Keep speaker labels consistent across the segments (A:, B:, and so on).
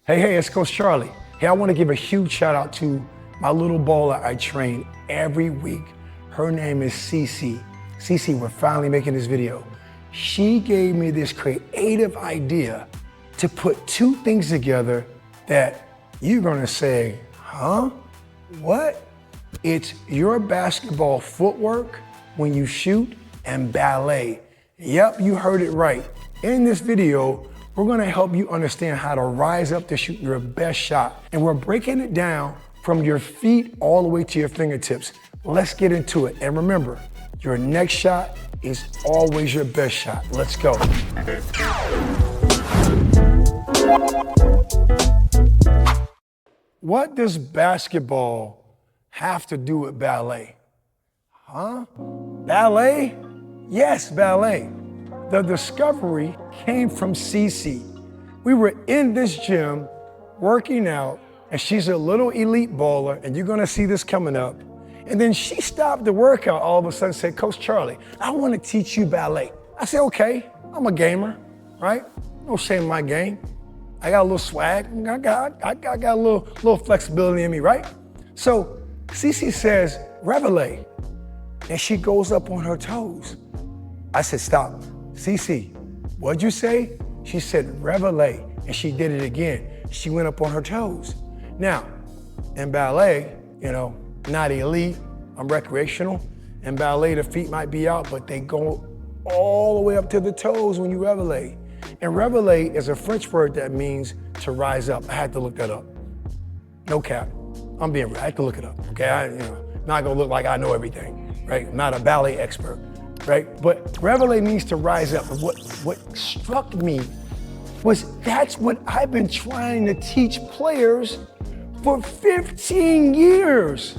A: Hey, it's Coach Charlie. Hey, I want to give a huge shout out to my little baller I train every week. Her name is Cece. Cece, we're finally making this video. She gave me this creative idea to put two things together that you're gonna say, huh? What? It's your basketball footwork when you shoot and ballet. Yep, you heard it right. In this video, we're gonna help you understand how to rise up to shoot your best shot. And we're breaking it down from your feet all the way to your fingertips. Let's get into it. And remember, your next shot is always your best shot. Let's go. What does basketball have to do with ballet? Huh? Ballet? Yes, ballet. The discovery came from Cece. We were in this gym working out, and she's a little elite baller, and you're gonna see this coming up. And then she stopped the workout all of a sudden and said, Coach Charlie, I wanna teach you ballet. I said, okay, I'm a gamer, right? No shame in my game. I got a little swag, I got a little flexibility in me, right? So Cece says, releve, and she goes up on her toes. I said, stop. Cece, what'd you say? She said, releve, and she did it again. She went up on her toes. Now, in ballet, not elite, I'm recreational. In ballet, the feet might be out, but they go all the way up to the toes when you releve. And releve is a French word that means to rise up. I had to look that up. No cap, I'm being real, I had to look it up, okay? I'm not gonna look like I know everything, right? I'm not a ballet expert, right? But releve means to rise up. And what struck me was that's what I've been trying to teach players for 15 years.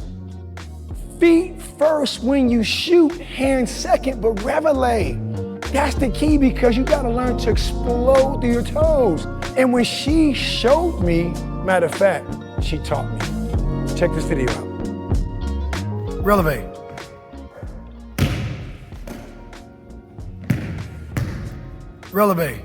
A: Feet first when you shoot, hands second, but releve. That's the key because you gotta learn to explode through your toes. And when she showed me, matter of fact, she taught me. Check this video out. Releve. Releve.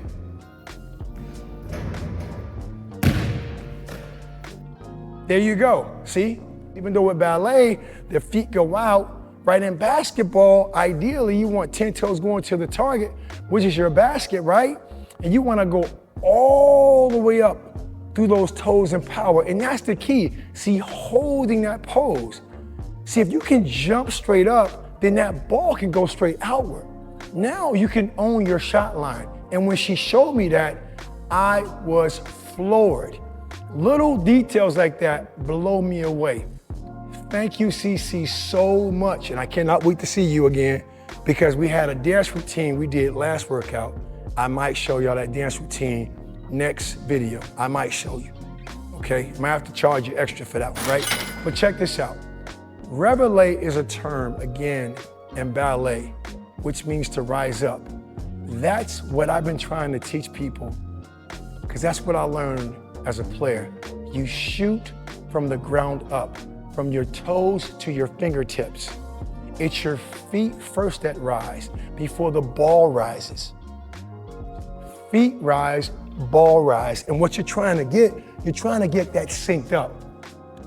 A: There you go, see? Even though with ballet, the feet go out, right? In basketball, ideally, you want 10 toes going to the target, which is your basket, right? And you wanna go all the way up through those toes in power, and that's the key. See, holding that pose. See, if you can jump straight up, then that ball can go straight outward. Now you can own your shot line. And when she showed me that, I was floored. Little details like that blow me away. Thank you, Cece, so much. And I cannot wait to see you again because we had a dance routine we did last workout. I might show y'all that dance routine next video. I might show you, okay? I might have to charge you extra for that one, right? But check this out. Releve is a term, again, in ballet, which means to rise up. That's what I've been trying to teach people because that's what I learned as a player. You shoot from the ground up, from your toes to your fingertips. It's your feet first that rise before the ball rises. Feet rise, ball rise. And what you're trying to get that synced up.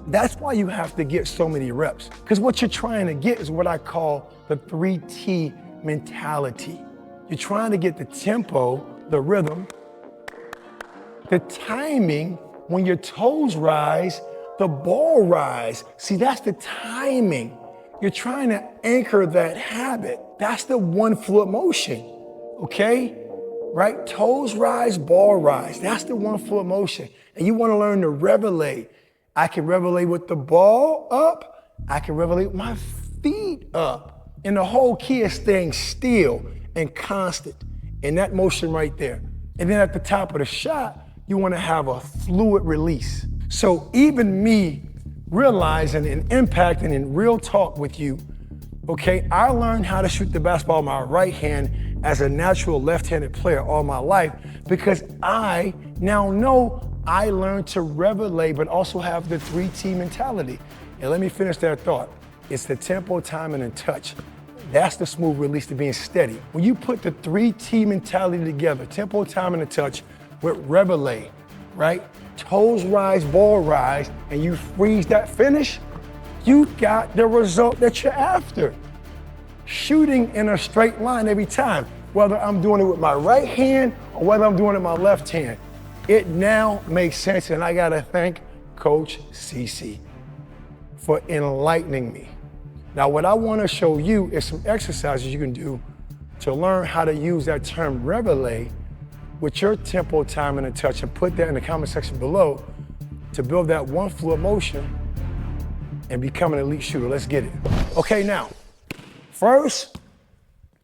A: That's why you have to get so many reps. Because what you're trying to get is what I call the 3T mentality. You're trying to get the tempo, the rhythm, the timing. When your toes rise, the ball rise. See, that's the timing. You're trying to anchor that habit. That's the one foot motion, okay? Right? Toes rise, ball rise. That's the one foot motion. And you want to learn to releve. I can releve with the ball up. I can releve with my feet up. And the whole key is staying still and constant in that motion right there. And then at the top of the shot, you want to have a fluid release. So even me realizing and impacting in real talk with you, okay, I learned how to shoot the basketball with my right hand as a natural left-handed player all my life because I now know I learned to releve but also have the 3T mentality. And let me finish that thought. It's the tempo, timing, and touch. That's the smooth release to being steady. When you put the 3T mentality together, tempo, timing, and touch, with releve, right? toes rise, ball rise, and you freeze that finish, you got the result that you're after. Shooting in a straight line every time, whether I'm doing it with my right hand or whether I'm doing it with my left hand. It now makes sense, and I gotta thank Coach Cece for enlightening me. Now, what I wanna show you is some exercises you can do to learn how to use that term releve with your tempo, time, and touch, and put that in the comment section below to build that one fluid motion and become an elite shooter. Let's get it. Okay, now, first,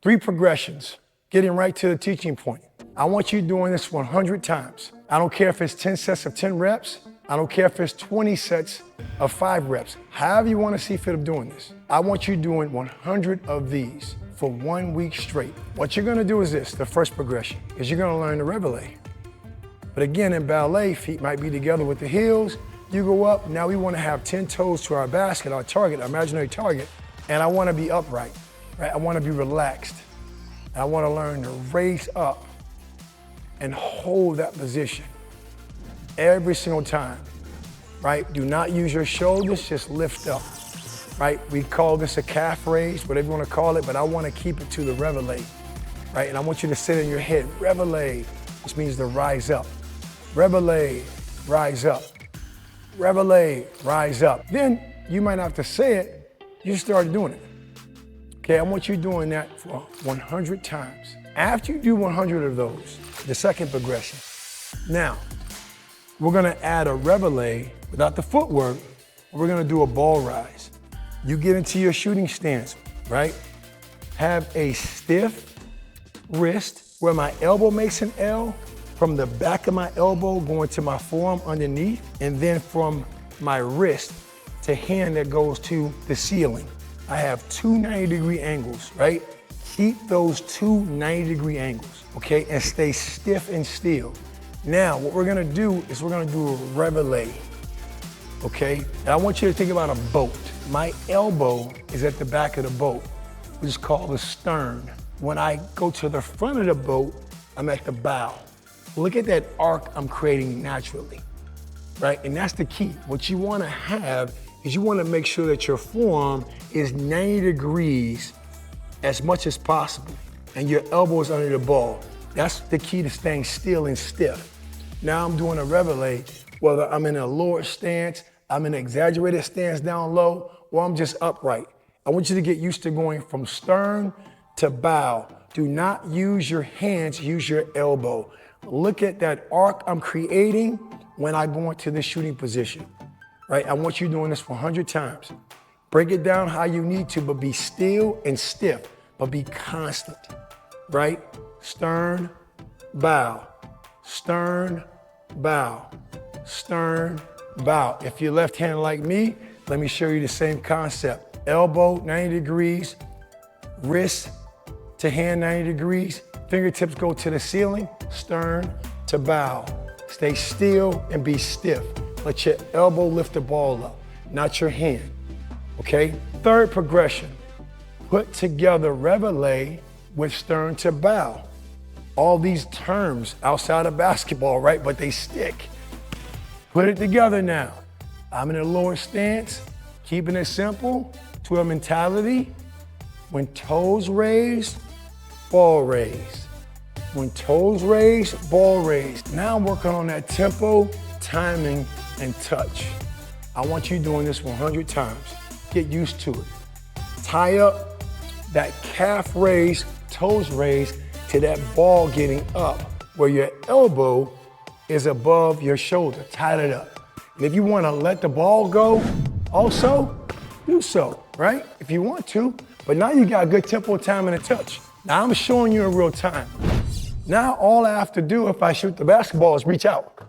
A: 3 progressions, getting right to the teaching point. I want you doing this 100 times. I don't care if it's 10 sets of 10 reps. I don't care if it's 20 sets of 5 reps. However you want to see fit of doing this. I want you doing 100 of these for 1 week straight. What you're gonna do is this, the first progression, is you're gonna learn the releve. But again, in ballet, feet might be together with the heels. You go up, now we wanna have 10 toes to our basket, our target, our imaginary target, and I wanna be upright, right? I wanna be relaxed. I wanna learn to raise up and hold that position every single time, right? Do not use your shoulders, just lift up, right? We call this a calf raise, whatever you wanna call it, but I wanna keep it to the releve, right? And I want you to sit in your head, releve, which means to rise up. Releve, rise up. Releve, rise up. Then you might not have to say it, you start doing it. Okay, I want you doing that for 100 times. After you do 100 of those, the second progression. Now, we're gonna add a releve without the footwork. We're gonna do a ball rise. You get into your shooting stance, right? Have a stiff wrist where my elbow makes an L, from the back of my elbow going to my forearm underneath, and then from my wrist to hand that goes to the ceiling. I have 2 90-degree angles, right? Keep those 2 90-degree angles, okay? And stay stiff and still. Now, what we're gonna do is we're gonna do a releve, okay? And I want you to think about a boat. My elbow is at the back of the boat, which is called the stern. When I go to the front of the boat, I'm at the bow. Look at that arc I'm creating naturally, right? And that's the key. What you wanna have is you wanna make sure that your forearm is 90 degrees as much as possible, and your elbow is under the ball. That's the key to staying still and stiff. Now I'm doing a releve, whether I'm in a lower stance, I'm in an exaggerated stance down low, or I'm just upright. I want you to get used to going from stern to bow. Do not use your hands, use your elbow. Look at that arc I'm creating when I go into the shooting position, right? I want you doing this 100 times. Break it down how you need to, but be still and stiff, but be constant, right? Stern, bow, stern, bow, stern, bow. If you're left-handed like me, let me show you the same concept. Elbow, 90 degrees, wrist to hand, 90 degrees, fingertips go to the ceiling, stern to bow. Stay still and be stiff. Let your elbow lift the ball up, not your hand, okay? Third progression, put together releve with stern to bow. All these terms outside of basketball, right? But they stick. Put it together now. I'm in a lower stance, keeping it simple to a mentality. When toes raise, ball raise. When toes raise, ball raise. Now I'm working on that tempo, timing, and touch. I want you doing this 100 times. Get used to it. Tie up that calf raise, toes raise to that ball getting up where your elbow is above your shoulder. Tie it up. And if you want to let the ball go, also do so, right? If you want to. But now you got good tempo, time, and a touch. Now I'm showing you in real time. Now all I have to do if I shoot the basketball is reach out.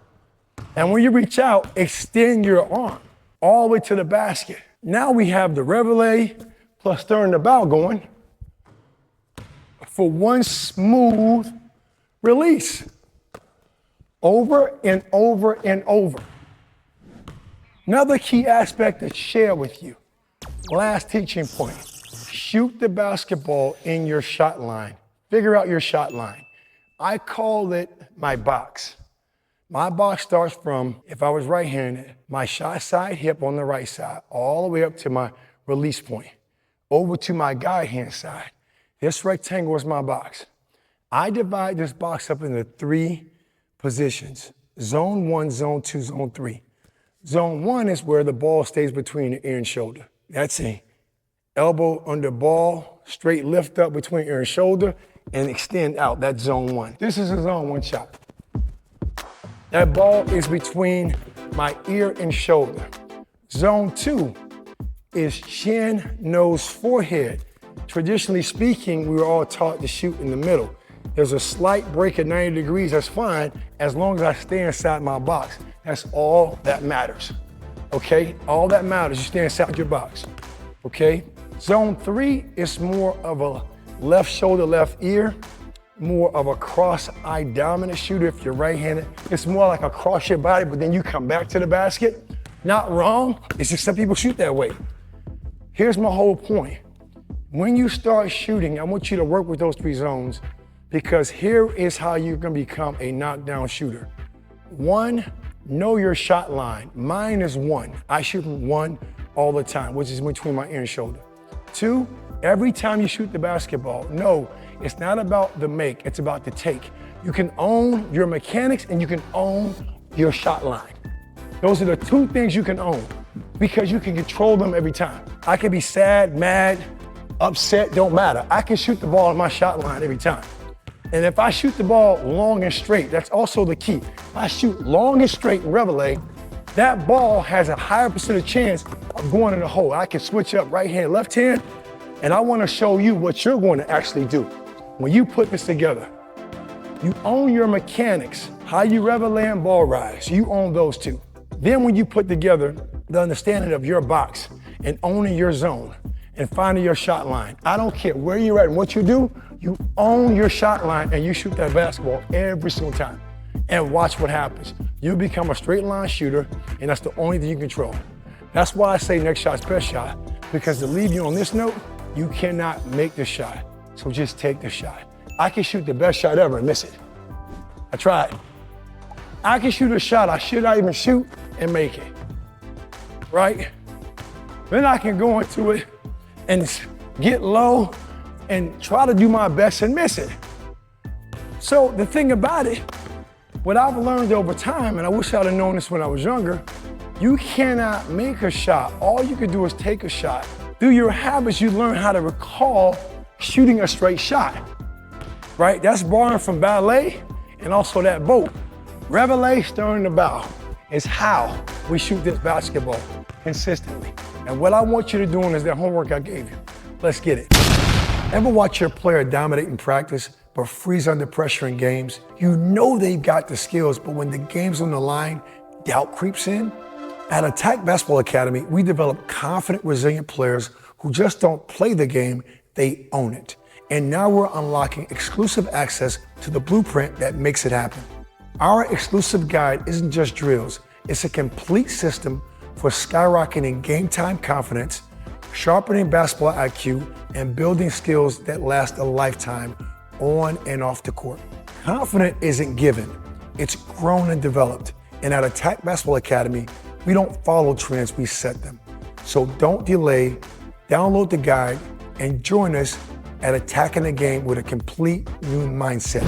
A: And when you reach out, extend your arm all the way to the basket. Now we have the releve plus stern to bow going for one smooth release. Over and over and over. Another key aspect to share with you. Last teaching point. Shoot the basketball in your shot line. Figure out your shot line. I call it my box. My box starts from, if I was right-handed, my shot side hip on the right side, all the way up to my release point, over to my guide hand side. This rectangle is my box. I divide this box up into 3 positions: zone 1, zone 2, zone 3. Zone 1 is where the ball stays between the ear and shoulder. That's a elbow under ball, straight lift up between ear and shoulder, and extend out. That's zone 1. This is a zone 1 shot. That ball is between my ear and shoulder. Zone 2 is chin, nose, forehead. Traditionally speaking, we were all taught to shoot in the middle. There's a slight break at 90 degrees, that's fine, as long as I stay inside my box. That's all that matters, okay? All that matters, you stay inside your box, okay? Zone 3 is more of a left shoulder, left ear, more of a cross-eye dominant shooter if you're right-handed. It's more like a cross your body, but then you come back to the basket. Not wrong, it's just some people shoot that way. Here's my whole point. When you start shooting, I want you to work with those 3 zones, because here is how you're gonna become a knockdown shooter. 1, know your shot line. Mine is 1. I shoot from 1 all the time, which is between my ear and shoulder. 2, every time you shoot the basketball, no, it's not about the make, it's about the take. You can own your mechanics and you can own your shot line. Those are the 2 things you can own, because you can control them every time. I can be sad, mad, upset, don't matter. I can shoot the ball in my shot line every time. And if I shoot the ball long and straight, that's also the key. If I shoot long and straight in releve, that ball has a higher percentage chance of going in the hole. I can switch up right hand, left hand, and I want to show you what you're going to actually do. When you put this together, you own your mechanics, how you releve and ball rise, you own those 2. Then when you put together the understanding of your box and owning your zone and finding your shot line, I don't care where you're at and what you do, you own your shot line and you shoot that basketball every single time. And watch what happens. You become a straight line shooter, and that's the only thing you control. That's why I say next shot's best shot, because to leave you on this note, you cannot make the shot. So just take the shot. I can shoot the best shot ever and miss it. I tried. I can shoot a shot I should not even shoot and make it, right? Then I can go into it and get low and try to do my best and miss it. So the thing about it, what I've learned over time, and I wish I'd have known this when I was younger, you cannot make a shot. All you can do is take a shot. Through your habits, you learn how to recall shooting a straight shot, right? That's borrowing from ballet and also that boat. Releve, stern the bow is how we shoot this basketball consistently. And what I want you to do is that homework I gave you. Let's get it. Ever watch your player dominate in practice but freeze under pressure in games? You know they've got the skills, but when the game's on the line, doubt creeps in. At Attack Basketball Academy, we develop confident, resilient players who just don't play the game, they own it. And now we're unlocking exclusive access to the blueprint that makes it happen. Our exclusive guide isn't just drills, it's a complete system for skyrocketing game time confidence, sharpening basketball IQ, and building skills that last a lifetime on and off the court. Confidence isn't given, it's grown and developed. And at Attack Basketball Academy, we don't follow trends, we set them. So don't delay, download the guide, and join us at attacking the game with a complete new mindset.